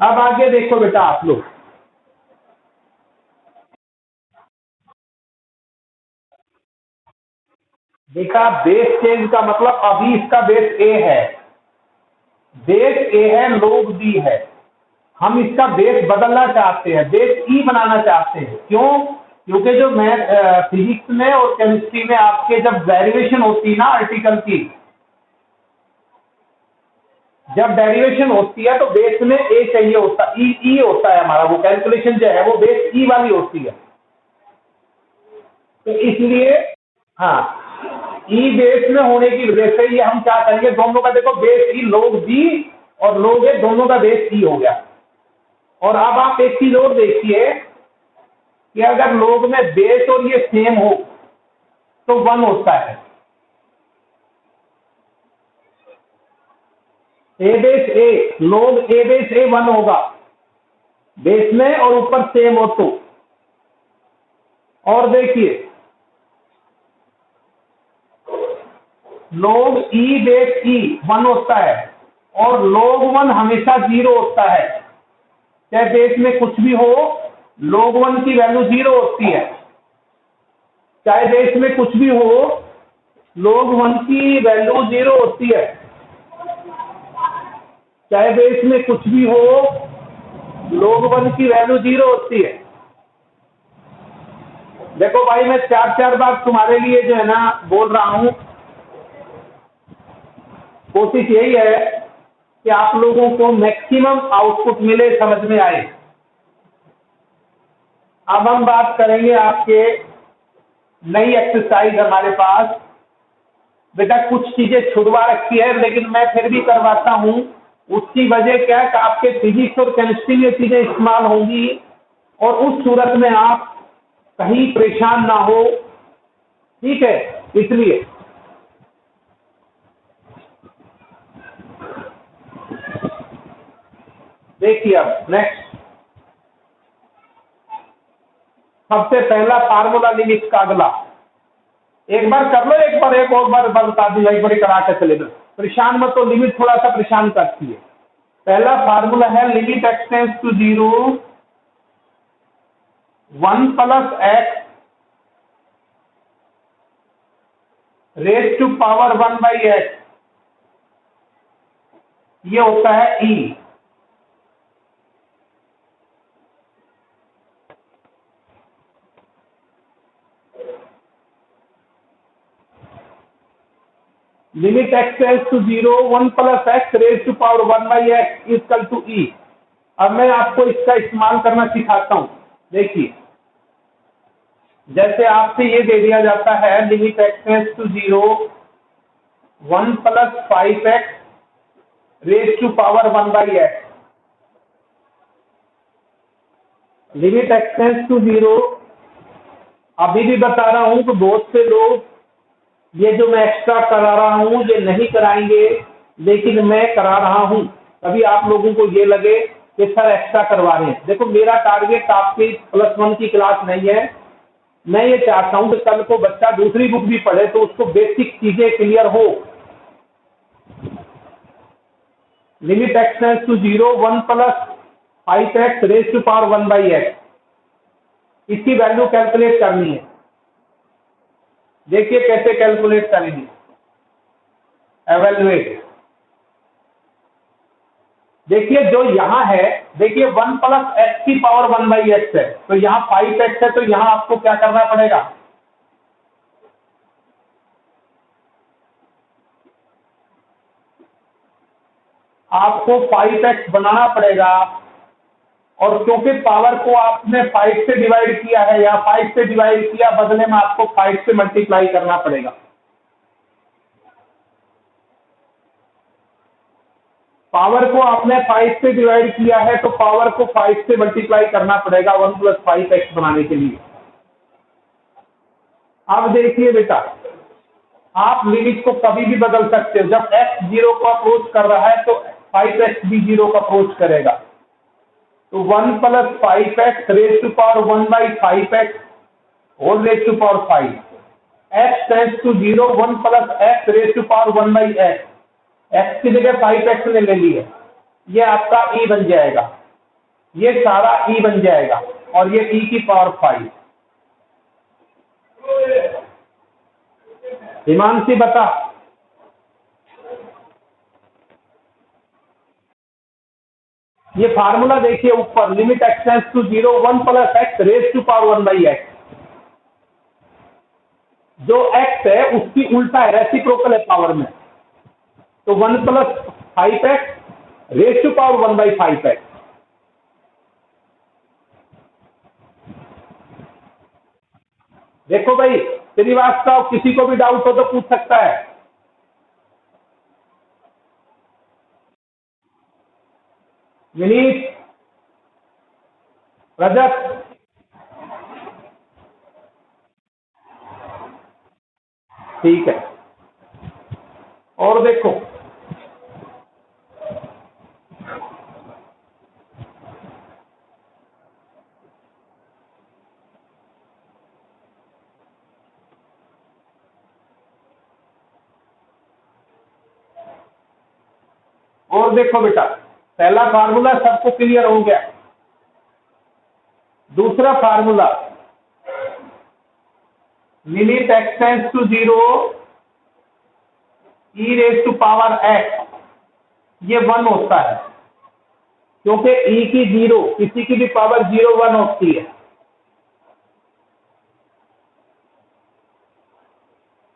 अब आगे देखो बेटा आप लोग, देखा बेस चेंज का मतलब अभी इसका बेस ए है, बेस ए है, लोग बी है, हम इसका बेस बदलना चाहते हैं, बेस ई बनाना चाहते हैं। क्यों? क्योंकि जो मैथ फिजिक्स में और केमिस्ट्री में आपके जब डेरिवेशन होती है ना आर्टिकल की, जब डेरिवेशन होती है तो बेस में ए चाहिए होता, ई होता है हमारा, वो कैलकुलेशन जो है वो बेस ई वाली होती है। तो इसलिए हाँ, ई बेस में होने की वजह से ये हम क्या करेंगे, दोनों का देखो बेस ई, लोग बी और लोग ए, दोनों का बेस ई हो गया। और अब आप एक चीज और देखिए कि अगर लोग में बेस और ये सेम हो तो 1 होता है। ए बेस ए, लोग ए बेस ए 1 होगा बेस में, और ऊपर सेम हो तो। और देखिए लोग ई बेस ई 1 होता है, और लोग 1 हमेशा 0 होता है, चाहे बेस में कुछ भी हो, लोग 1 की वैल्यू 0 होती है। चाहे बेस में कुछ भी हो, लोग 1 की वैल्यू 0 होती है। चाहे बेस में कुछ भी हो, लोग 1 की वैल्यू 0 होती है। देखो भाई, मैं 4 बार तुम्हारे लिए जो है ना बोल रहा हूं, कोशिश यही है कि आप लोगों को मैक्सिमम आउटपुट मिले, समझ में आए। अब हम बात करेंगे आपके नई एक्सरसाइज हमारे पास। बेटा कुछ चीजें छुड़वा रखी है, लेकिन मैं फिर भी करवाता हूं। उसकी वजह क्या है कि आपके फिजिक्स और केमिस्ट्री में चीजें इस्तेमाल होंगी, और उस सूरत में आप कहीं परेशान ना हो, ठीक है? इसलिए देखिए अब नेक्स्ट, सबसे पहला फार्मूला लिमिट का अगला एक बार कर लो, एक और बार बता दूंगा, एक बार करा के चले दो, परेशान मत। तो लिमिट थोड़ा सा परेशान करती है। पहला फार्मूला है limit x tends to 0 1 plus x raise to power 1 by x, ये होता है e. Limit x tends to 0 1 plus x raise to power 1 by x equal to e. अब मैं आपको इसका इस्तेमाल करना सिखाता हूं। देखिए, जैसे आपसे ये दे दिया जाता है limit x tends to 0 1 plus 5x raise to power 1 by x, limit x tends to 0। अभी भी बता रहा हूं कि बहुत से लोग ये जो मैं एक्स्ट्रा करा रहा हूं ये नहीं कराएंगे, लेकिन मैं करा रहा हूं। तभी आप लोगों को ये लगे कि सर एक्स्ट्रा करवा रहे हैं। देखो, मेरा टारगेट आपकी +1 की क्लास नहीं है। मैं ये चाहता हूं कि कल को बच्चा दूसरी बुक भी पढ़े तो उसको बेसिक चीजें क्लियर हो। Limit x tends to 0 1 plus 5x raise to power 1 by x, इसकी वैल्यू कैलकुलेट करनी है। देखिए कैसे कैलकुलेट करेंगे, एवेल्युएट। देखिए जो यहां है, देखिए 1 प्लस एक्स की पावर 1 बाई एक्स है, तो यहां 5x है, तो यहां आपको क्या करना पड़ेगा, आपको 5x बनाना पड़ेगा। और क्योंकि पावर को आपने 5 से डिवाइड किया है या 5 से डिवाइड किया, बदले में आपको 5 से मल्टीप्लाई करना पड़ेगा। पावर को आपने 5 से डिवाइड किया है तो पावर को 5 से मल्टीप्लाई करना पड़ेगा 1 प्लस 5x बनाने के लिए। अब देखिए बेटा, आप लिमिट को कभी भी बदल सकते हो। जब x 0 को अप्रोच कर रहा है तो 5x भी 0 को अप्रोच करेगा, तो 1 plus 5x raise to power 1 by 5x whole raise to power 5, x tends to 0 1 plus x raise to power 1 by x, x की जगह 5x ने ले ली है, ये आपका e बन जाएगा। ये सारा ई बन जाएगा और ये ई की पावर 5। हिमांशी बता। ये फार्मूला देखिए ऊपर, limit x tends to 0 1 plus x raise to power 1 by x. जो एक्स है उसकी उल्टा है, रेसिप्रोकल है पावर में, तो 1 plus 5x raise to power 1 by 5x। देखो भाई श्रीवास्तव, किसी को भी डाउट हो तो पूछ सकता है। विनीत, रजत, ठीक है। और देखो और देखो बेटा, पहला फार्मूला सबको क्लियर हो गया। दूसरा formula, limit x tends to 0 e raise to power x, ये 1 होता है क्योंकि ई की 0 किसी की भी पावर 0 1 होती है।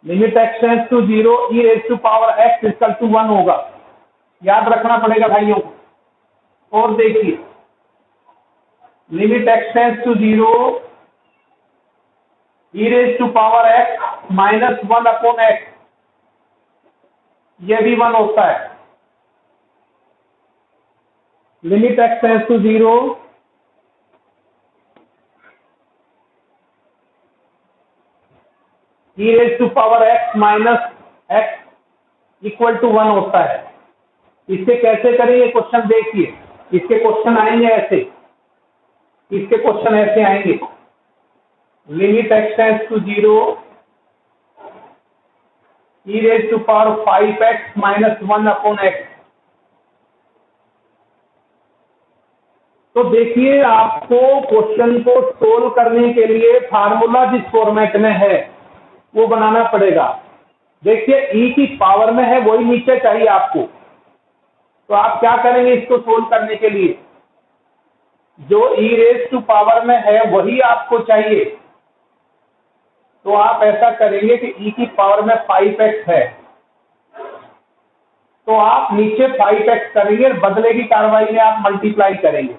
Limit x tends to 0 e raise to power x equal to 1 होगा, याद रखना पड़ेगा भाइयों को। और देखिए limit x tends to 0 e raise to power x minus 1 upon x, ये भी 1 होता है। Limit x tends to 0 e raise to power x minus x equal to 1 होता है। इससे कैसे करेंगे क्वेश्चन देखिए, इसके क्वेश्चन आएंगे ऐसे, इसके क्वेश्चन ऐसे आएंगे। Limit x tends to 0 e raise to power 5x minus 1 upon x. तो देखिए आपको क्वेश्चन को सोल्व करने के लिए फार्मूला जिस फॉर्मेट में है वो बनाना पड़ेगा। देखिए ई की पावर में है वही नीचे चाहिए आपको, तो आप क्या करेंगे इसको सोल्व करने के लिए, जो ई रेज टू पावर में है वही आपको चाहिए। तो आप ऐसा करेंगे कि ई की पावर में 5x है तो आप नीचे 5x करेंगे, बदले की कार्रवाई में आप मल्टीप्लाई करेंगे।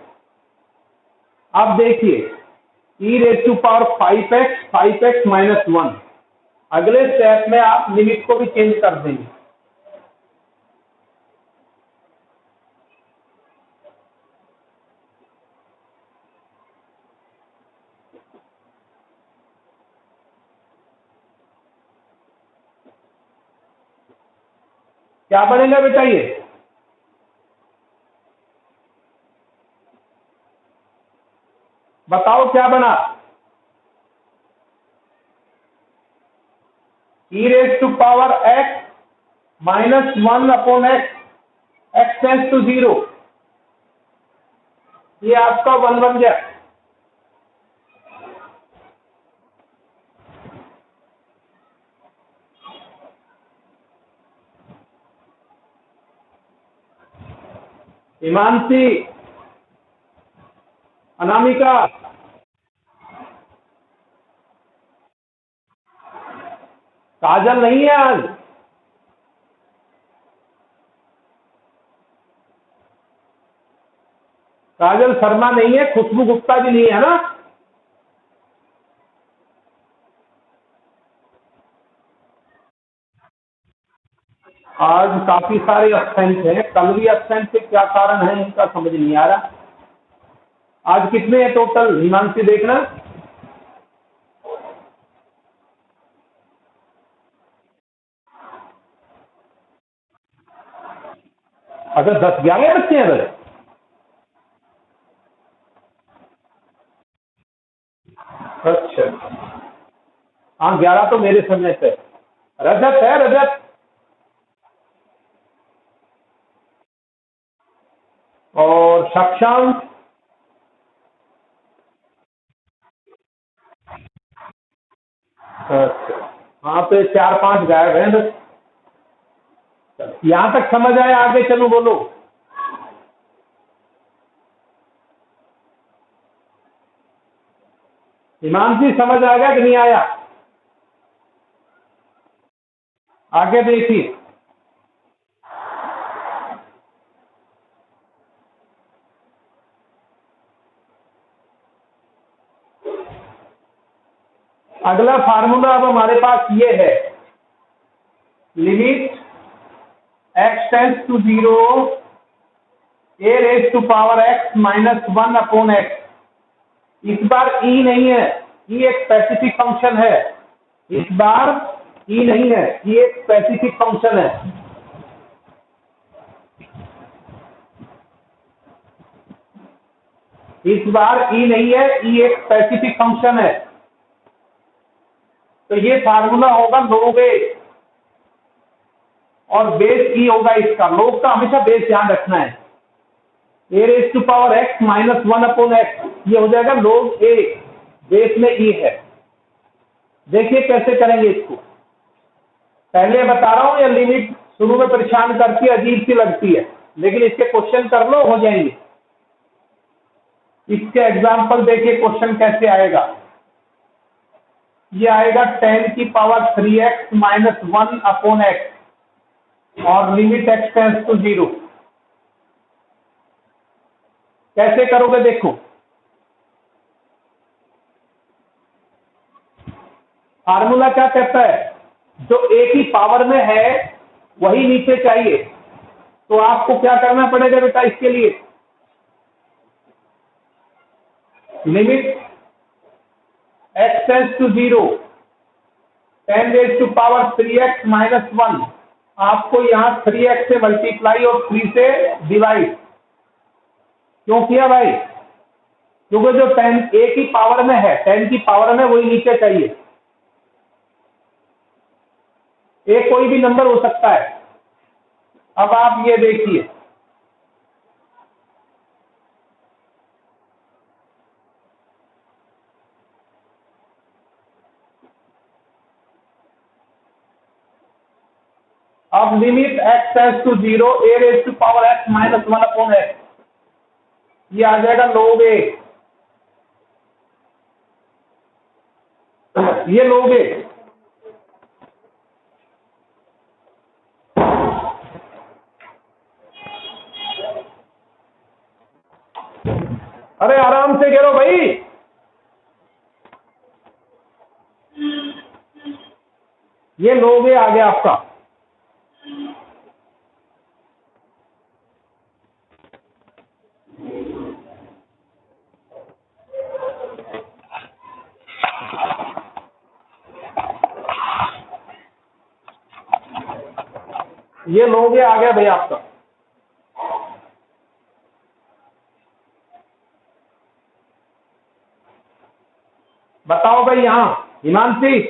अब देखिए e raise to power 5x minus 1, अगले स्टेप में आप लिमिट को भी चेंज कर देंगे। क्या बनेगा बेटा ये, बताओ क्या बना। E raise to power x minus 1 upon x, x tends to 0, ये आपका 1 बन गया। हिमांशी, अनामिका, काजल नहीं है आज, काजल शर्मा नहीं है, खुशबू गुप्ता भी नहीं है ना। आज काफी सारे एब्सेंट हैं, कल भी एब्सेंट थे, क्या कारण है इनका समझ नहीं आ रहा। आज कितने हैं टोटल हिमांशी देखना। अगर 10-11 बच्चे हैं बस, अच्छा हाँ 11 तो मेरे समय से। रजत है, रजत और सक्षम अच्छा, हाँ तो 4-5 गायब हैं बस। यहाँ तक समझ आया, आगे चलो बोलो। हिमांशी समझ आ गया कि नहीं आया? आगे देखिए, अगला फार्मूला अब हमारे पास ये है, limit x tends to 0 a raise to power x minus 1 upon x। इस बार e नहीं है, e एक स्पेसिफिक फंक्शन है। इस बार e नहीं है, e एक स्पेसिफिक फंक्शन है। इस बार e नहीं है, e एक स्पेसिफिक फंक्शन है। तो ये फार्मूला होगा लोग ए और बेस ई होगा इसका। लोग का हमेशा बेस ध्यान रखना है। A raise to power x minus 1 upon x, ये हो जाएगा लोग ए, बेस में ई है। देखिए कैसे करेंगे इसको, पहले बता रहा हूं। या लिमिट शुरू में परेशान करती है, अजीब सी लगती है, लेकिन इसके क्वेश्चन कर लो, हो जाएंगे। इसके एग्जाम्पल देखिए क्वेश्चन कैसे आएगा। ये आएगा 10 की power 3x minus 1 upon x और लिमिट x टेंस टू 0। कैसे करोगे देखो, फार्मूला क्या कहता है, जो a की पावर में है वही नीचे चाहिए। तो आपको क्या करना पड़ेगा बेटा, इसके लिए limit x tends to 0 10 raise to power 3x minus 1। आपको यहां 3x से मल्टीप्लाई और 3 से डिवाइड क्यों किया भाई? क्योंकि जो 10 a की पावर में है, 10 की पावर में, वही नीचे चाहिए। a कोई भी नंबर हो सकता है। अब आप ये देखिए, अब limit x tends to 0 a raise to power x minus 1 upon x, ये आ जाएगा लोग ए। ये लोग ए, अरे आराम से गिरो भाई। ये लोग ए आ गया आपका। ये लोग आ गया भाई आपका। बताओ भाई, यहां हिमांशी,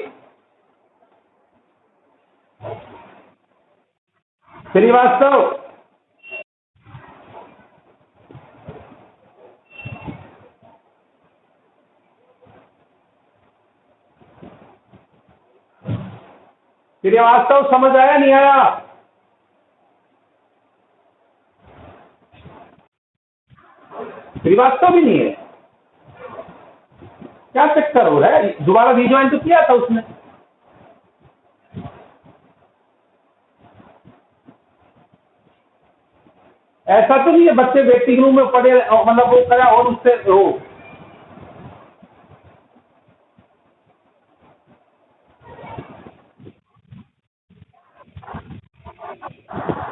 श्रीवास्तव, श्रीवास्तव समझ आया नहीं आया? श्रीवास्तव भी नहीं है, क्या चक्कर हो रहा है? दोबारा रिज्वाइन तो किया था उसने। ऐसा तो नहीं है बच्चे वेटिंग रूम में पड़े, मतलब वो करा और उससे हो।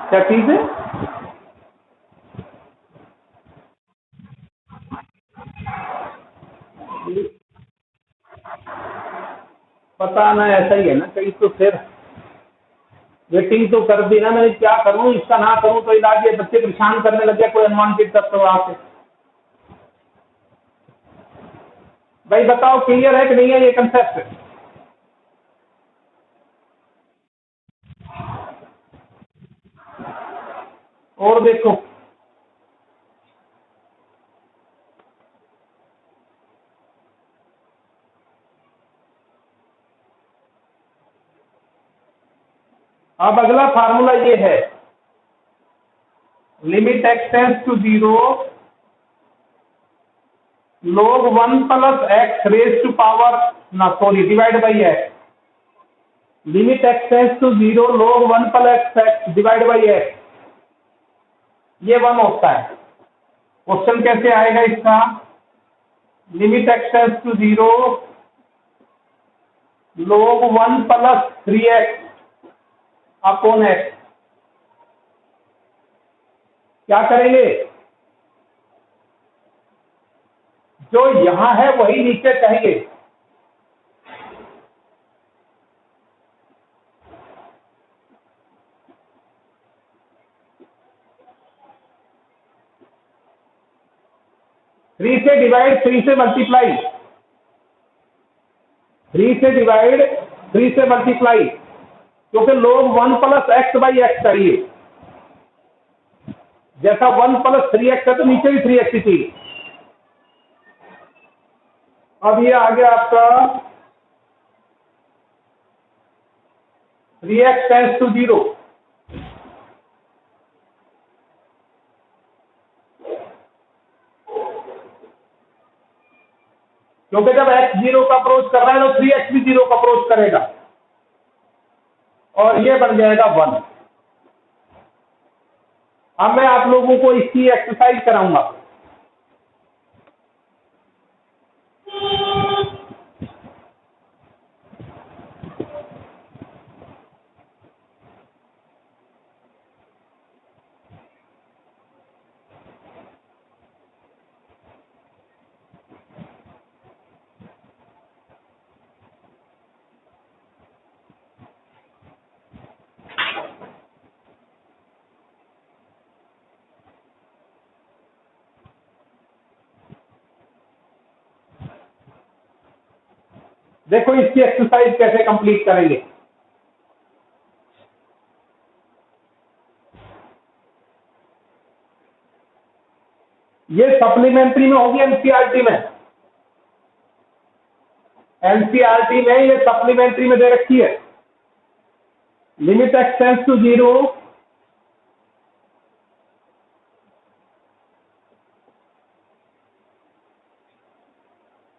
क्या चीज है? पता ना, ऐसा ही है ना कहीं। तो फिर वेटिंग तो कर दी ना मैंने, क्या करूं इसका, ना करूं तो इलाज ये, बच्चे परेशान करने लग गया कोई अनवांटेड तत्व आके। भाई बताओ क्लियर है कि नहीं है ये कंसेप्ट? और देखो, अब अगला फार्मूला ये है, limit x tends to 0 log 1 plus x raised to power divide by x, limit x tends to 0 log 1 plus x divide by x, ये 1 होता है। क्वेश्चन कैसे आएगा इसका, limit x tends to 0 log 1 plus 3x upon x, क्या करेंगे, जो यहां है वही नीचे चाहिए। थ्री से डिवाइड, 3 से मल्टीप्लाई, 3 से डिवाइड, 3 से मल्टीप्लाई, क्योंकि log 1 plus x by x चाहिए। जैसा 1 प्लस 3x है तो नीचे भी 3x ही चाहिए। अब ये आ गया आपका 3x टेंड्स टू 0, क्योंकि जब x 0 का अप्रोच कर रहा है तो 3x भी 0 का अप्रोच करेगा, और ये बन जाएगा 1। अब मैं आप लोगों को इसकी एक्सरसाइज कराऊंगा। देखो इसकी एक्सरसाइज कैसे कंप्लीट करेंगे। ये सप्लीमेंट्री में होगी, एनसीईआरटी में, एनसीईआरटी में ये सप्लीमेंट्री में दे रखी है। Limit x tends to 0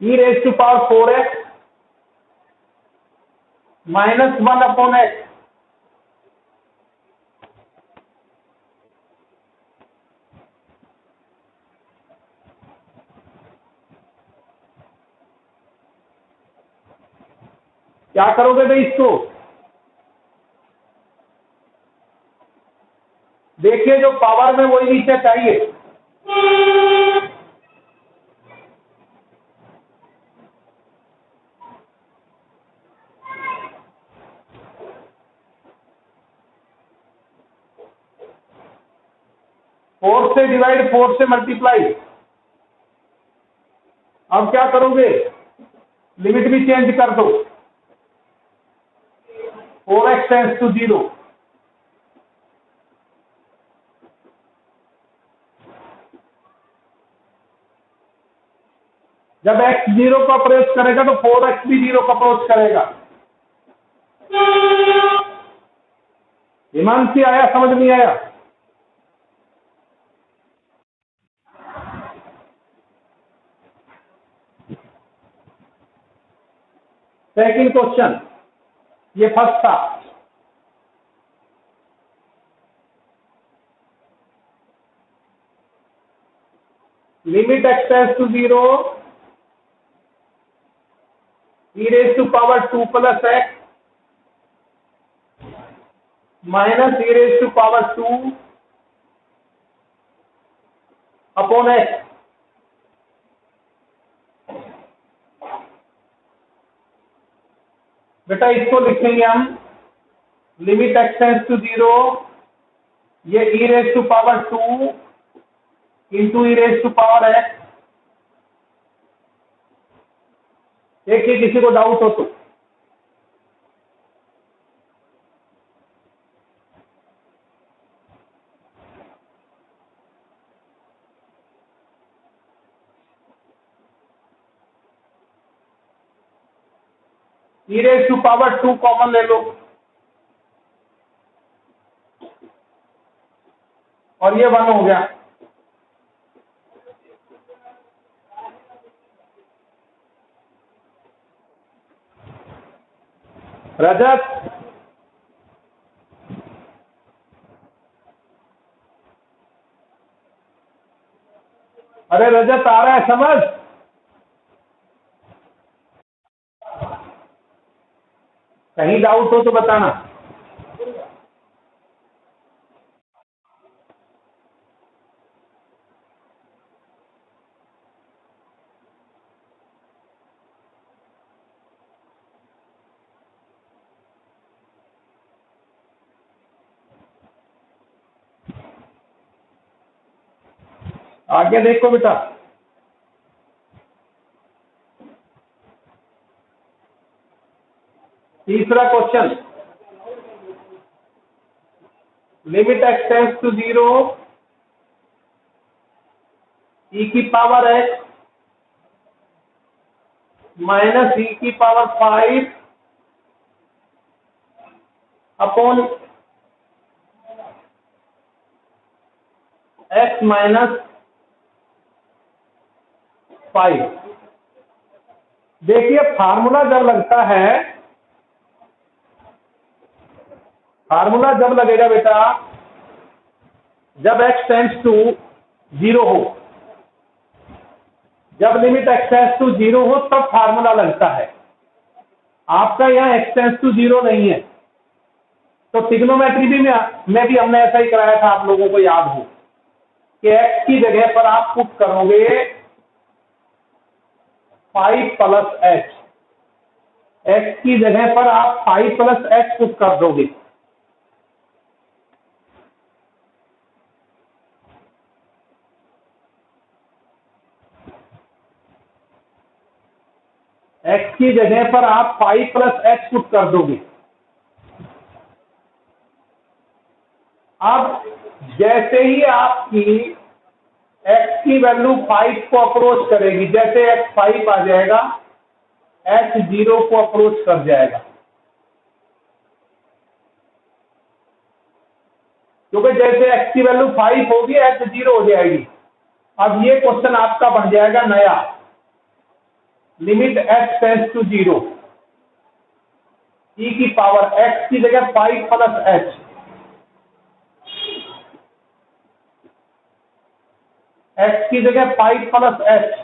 e raise to power 4x minus 1 upon x, क्या करोगे भाई इसको, देखिए जो पावर में वही नीचे चाहिए। फोर से डिवाइड, 4 से मल्टीप्लाई। अब क्या करोगे, लिमिट भी चेंज कर दो, 4x टेंड्स टू 0, जब x 0 का अप्रोच करेगा तो 4x भी 0 का अप्रोच करेगा। हिमांशी आया, समझ नहीं आया? सेकंड क्वेश्चन, ये फर्स्ट था। Limit x tends to 0 e raise to power 2 plus x minus e raise to power 2 upon x। बेटा इसको लिखेंगे हम, लिमिट x टेंड्स टू 0 ये e raise to power 2 into e raise to power x। देखिए किसी को doubt हो तो, e raise to power 2 common ले लो, और ये 1 हो गया। रजत, अरे रजत आ रहा है समझ? कहीं डाउट हो तो बताना। आगे देखो बेटा, तीसरा question, limit x tends to 0 e की पावर x माइनस e की पावर 5 अपॉन x माइनस 5। देखिए फार्मूला जब लगता है, फार्मूला जब लगेगा बेटा जब x टेंड्स टू 0 हो, जब लिमिट x टेंड्स टू 0 हो तब फार्मूला लगता है। आपका यहाँ x टेंड्स टू 0 नहीं है, तो ट्रिग्नोमेट्री में भी हमने ऐसा ही कराया था, आप लोगों को याद हो कि x की जगह पर आप पुट करोगे 5 प्लस h, x की जगह पर आप 5 प्लस h पुट कर दोगे। x की जगह पर आप 5 प्लस h पुट कर दोगे। अब जैसे ही आपकी x की वैल्यू 5 को अप्रोच करेगी, जैसे x 5 आ जाएगा h 0 को अप्रोच कर जाएगा, क्योंकि जैसे x की वैल्यू 5 होगी h 0 हो जाएगी। अब ये क्वेश्चन आपका बन जाएगा नया, limit x tends to 0 e की पावर x की जगह 5 प्लस h, x की जगह 5 प्लस h